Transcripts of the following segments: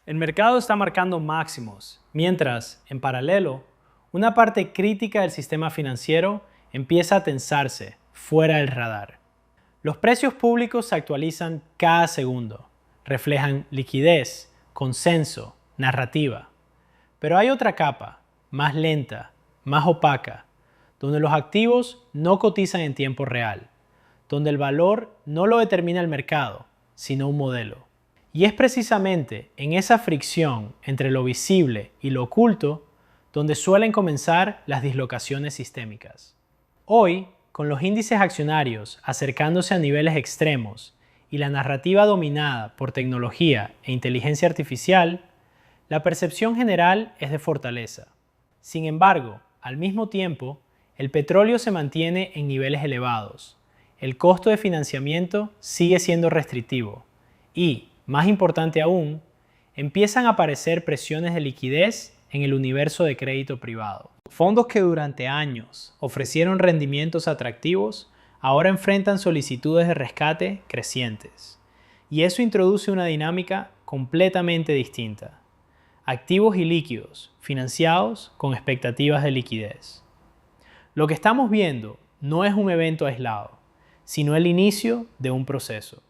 El mercado está marcando máximos, mientras, en paralelo, una parte crítica del sistema financiero empieza a tensarse fuera del radar. Los precios públicos se actualizan cada segundo, reflejan liquidez, consenso, narrativa. Pero hay otra capa, más lenta, más opaca, donde los activos no cotizan en tiempo real, donde el valor no lo determina el mercado, sino un modelo. Y es precisamente en esa fricción entre lo visible y lo oculto donde suelen comenzar las dislocaciones sistémicas. Hoy, con los índices accionarios acercándose a niveles extremos y la narrativa dominada por tecnología e inteligencia artificial, la percepción general es de fortaleza. Sin embargo, al mismo tiempo, el petróleo se mantiene en niveles elevados, el costo de financiamiento sigue siendo restrictivo y, más importante aún, empiezan a aparecer presiones de liquidez en el universo de crédito privado. Fondos que durante años ofrecieron rendimientos atractivos, ahora enfrentan solicitudes de rescate crecientes. Y eso introduce una dinámica completamente distinta. Activos y líquidos, financiados con expectativas de liquidez. Lo que estamos viendo no es un evento aislado, sino el inicio de un proceso.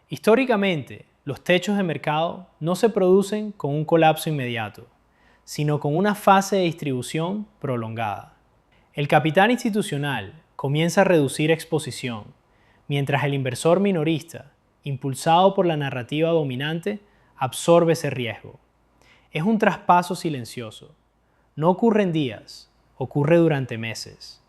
Históricamente, los techos de mercado no se producen con un colapso inmediato, sino con una fase de distribución prolongada. El capital institucional comienza a reducir exposición, mientras el inversor minorista, impulsado por la narrativa dominante, absorbe ese riesgo. Es un traspaso silencioso. No ocurre en días, ocurre durante meses.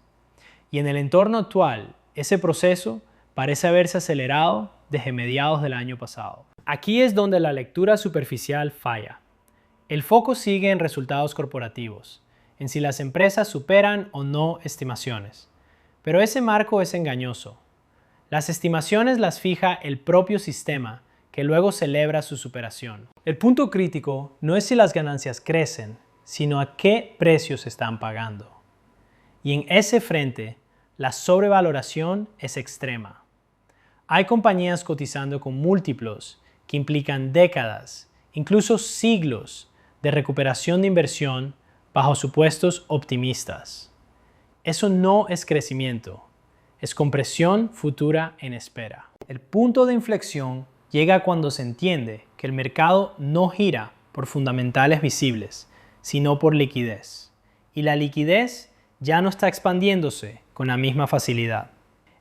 Y en el entorno actual, ese proceso parece haberse acelerado desde mediados del año pasado. Aquí es donde la lectura superficial falla. El foco sigue en resultados corporativos, en si las empresas superan o no estimaciones. Pero ese marco es engañoso. Las estimaciones las fija el propio sistema, que luego celebra su superación. El punto crítico no es si las ganancias crecen, sino a qué precios se están pagando. Y en ese frente, la sobrevaloración es extrema. Hay compañías cotizando con múltiplos que implican décadas, incluso siglos, de recuperación de inversión bajo supuestos optimistas. Eso no es crecimiento, es compresión futura en espera. El punto de inflexión llega cuando se entiende que el mercado no gira por fundamentales visibles, sino por liquidez. Y la liquidez ya no está expandiéndose con la misma facilidad.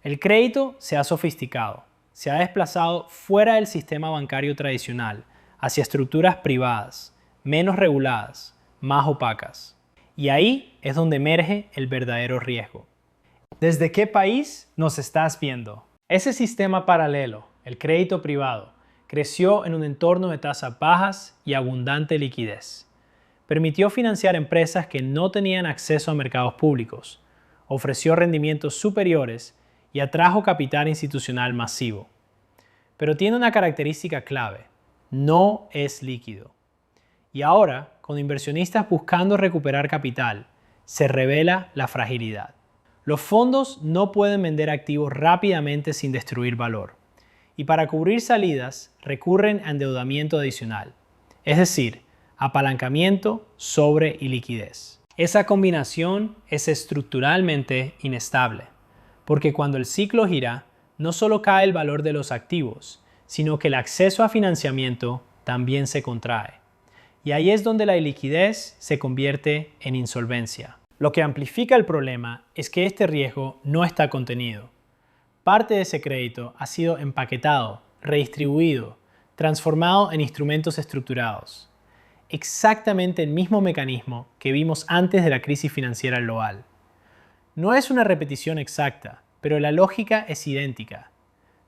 El crédito se ha sofisticado, se ha desplazado fuera del sistema bancario tradicional hacia estructuras privadas, menos reguladas, más opacas. Y ahí es donde emerge el verdadero riesgo. ¿Desde qué país nos estás viendo? Ese sistema paralelo, el crédito privado, creció en un entorno de tasas bajas y abundante liquidez. Permitió financiar empresas que no tenían acceso a mercados públicos, ofreció rendimientos superiores y atrajo capital institucional masivo. Pero tiene una característica clave: no es líquido. Y ahora, con inversionistas buscando recuperar capital, se revela la fragilidad. Los fondos no pueden vender activos rápidamente sin destruir valor. Y para cubrir salidas, recurren a endeudamiento adicional, es decir, apalancamiento, sobre y liquidez. Esa combinación es estructuralmente inestable, porque cuando el ciclo gira, no solo cae el valor de los activos, sino que el acceso a financiamiento también se contrae. Y ahí es donde la iliquidez se convierte en insolvencia. Lo que amplifica el problema es que este riesgo no está contenido. Parte de ese crédito ha sido empaquetado, redistribuido, transformado en instrumentos estructurados. Exactamente el mismo mecanismo que vimos antes de la crisis financiera global. No es una repetición exacta, pero la lógica es idéntica.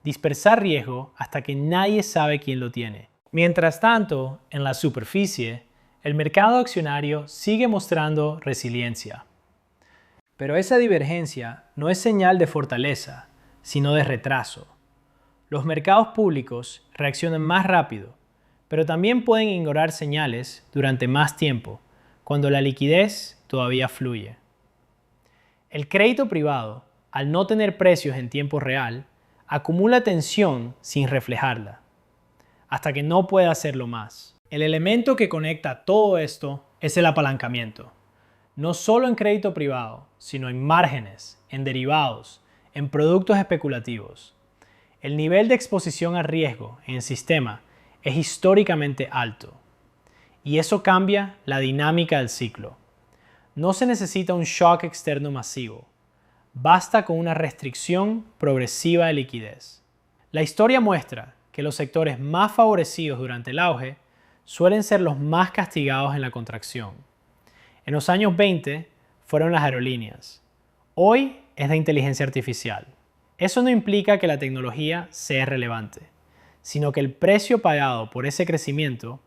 Dispersar riesgo hasta que nadie sabe quién lo tiene. Mientras tanto, en la superficie, el mercado accionario sigue mostrando resiliencia. Pero esa divergencia no es señal de fortaleza, sino de retraso. Los mercados públicos reaccionan más rápido, pero también pueden ignorar señales durante más tiempo, cuando la liquidez todavía fluye. El crédito privado, al no tener precios en tiempo real, acumula tensión sin reflejarla, hasta que no puede hacerlo más. El elemento que conecta todo esto es el apalancamiento. No solo en crédito privado, sino en márgenes, en derivados, en productos especulativos. El nivel de exposición al riesgo en el sistema es históricamente alto. Y eso cambia la dinámica del ciclo. No se necesita un shock externo masivo. Basta con una restricción progresiva de liquidez. La historia muestra que los sectores más favorecidos durante el auge suelen ser los más castigados en la contracción. En los años 20 fueron las aerolíneas. Hoy es la inteligencia artificial. Eso no implica que la tecnología sea relevante, sino que el precio pagado por ese crecimiento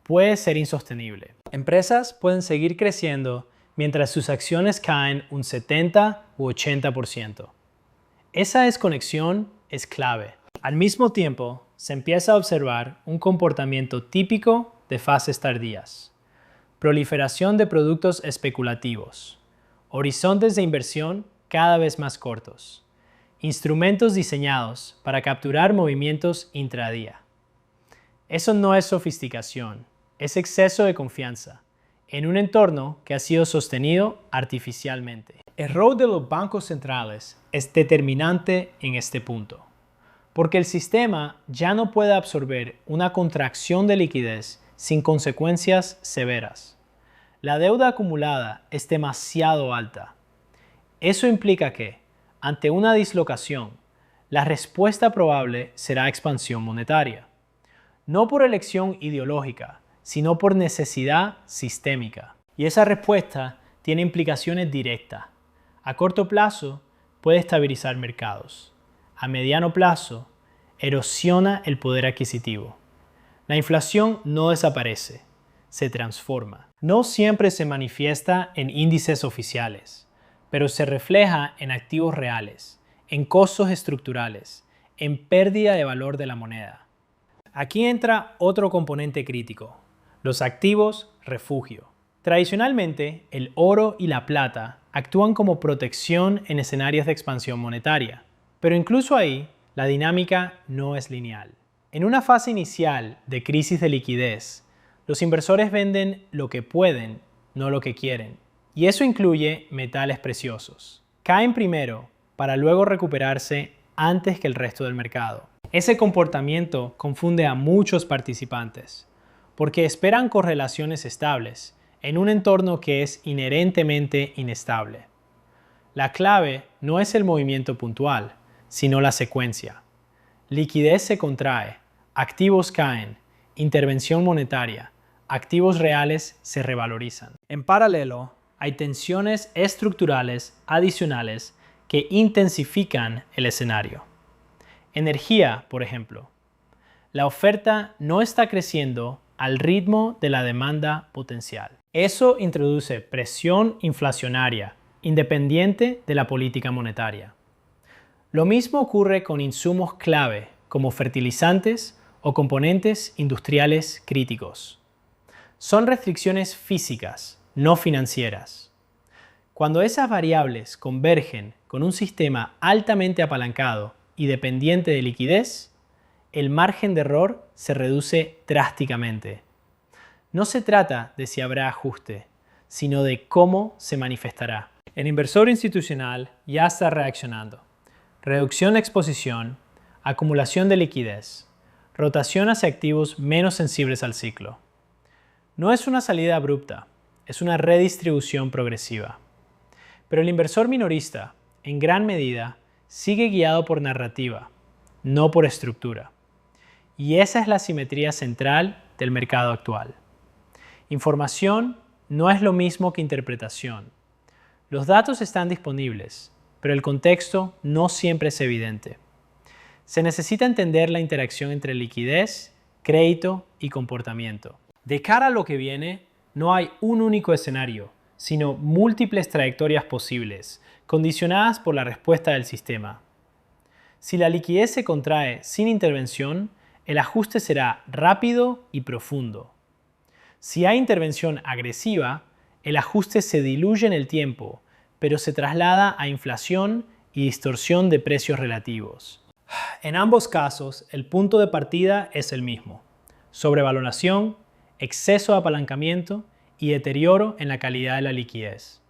puede ser insostenible. Empresas pueden seguir creciendo mientras sus acciones caen un 70 u 80%. Esa desconexión es clave. Al mismo tiempo, se empieza a observar un comportamiento típico de fases tardías. Proliferación de productos especulativos. Horizontes de inversión cada vez más cortos. Instrumentos diseñados para capturar movimientos intradía. Eso no es sofisticación, es exceso de confianza en un entorno que ha sido sostenido artificialmente. El rol de los bancos centrales es determinante en este punto, porque el sistema ya no puede absorber una contracción de liquidez sin consecuencias severas. La deuda acumulada es demasiado alta. Eso implica que, ante una dislocación, la respuesta probable será expansión monetaria. No por elección ideológica, sino por necesidad sistémica. Y esa respuesta tiene implicaciones directas. A corto plazo, puede estabilizar mercados. A mediano plazo, erosiona el poder adquisitivo. La inflación no desaparece, se transforma. No siempre se manifiesta en índices oficiales, pero se refleja en activos reales, en costos estructurales, en pérdida de valor de la moneda. Aquí entra otro componente crítico: los activos refugio. Tradicionalmente, el oro y la plata actúan como protección en escenarios de expansión monetaria, pero incluso ahí, la dinámica no es lineal. En una fase inicial de crisis de liquidez, los inversores venden lo que pueden, no lo que quieren, y eso incluye metales preciosos. Caen primero para luego recuperarse antes que el resto del mercado. Ese comportamiento confunde a muchos participantes, porque esperan correlaciones estables en un entorno que es inherentemente inestable. La clave no es el movimiento puntual, sino la secuencia. Liquidez se contrae, activos caen, intervención monetaria, activos reales se revalorizan. En paralelo, hay tensiones estructurales adicionales que intensifican el escenario. Energía, por ejemplo. La oferta no está creciendo al ritmo de la demanda potencial. Eso introduce presión inflacionaria, independiente de la política monetaria. Lo mismo ocurre con insumos clave, como fertilizantes o componentes industriales críticos. Son restricciones físicas, no financieras. Cuando esas variables convergen con un sistema altamente apalancado y dependiente de liquidez, el margen de error se reduce drásticamente. No se trata de si habrá ajuste, sino de cómo se manifestará. El inversor institucional ya está reaccionando. Reducción de exposición, acumulación de liquidez, rotación hacia activos menos sensibles al ciclo. No es una salida abrupta, es una redistribución progresiva. Pero el inversor minorista, en gran medida, sigue guiado por narrativa, no por estructura. Y esa es la simetría central del mercado actual. Información no es lo mismo que interpretación. Los datos están disponibles, pero el contexto no siempre es evidente. Se necesita entender la interacción entre liquidez, crédito y comportamiento. De cara a lo que viene, no hay un único escenario, sino múltiples trayectorias posibles, condicionadas por la respuesta del sistema. Si la liquidez se contrae sin intervención, el ajuste será rápido y profundo. Si hay intervención agresiva, el ajuste se diluye en el tiempo, pero se traslada a inflación y distorsión de precios relativos. En ambos casos, el punto de partida es el mismo: sobrevaloración, exceso de apalancamiento y deterioro en la calidad de la liquidez.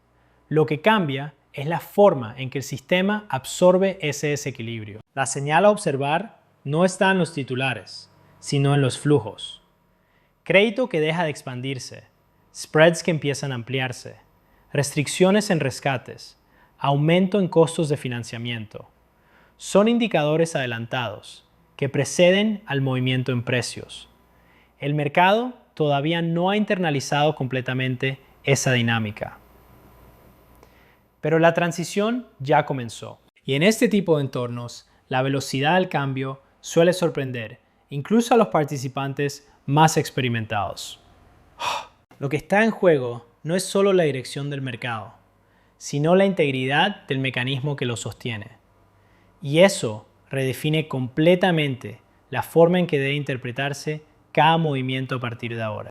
Lo que cambia es la forma en que el sistema absorbe ese desequilibrio. La señal a observar no está en los titulares, sino en los flujos. Crédito que deja de expandirse, spreads que empiezan a ampliarse, restricciones en rescates, aumento en costos de financiamiento. Son indicadores adelantados que preceden al movimiento en precios. El mercado todavía no ha internalizado completamente esa dinámica. Pero la transición ya comenzó. Y en este tipo de entornos, la velocidad del cambio suele sorprender, incluso a los participantes más experimentados. Lo que está en juego no es solo la dirección del mercado, sino la integridad del mecanismo que lo sostiene. Y eso redefine completamente la forma en que debe interpretarse cada movimiento a partir de ahora.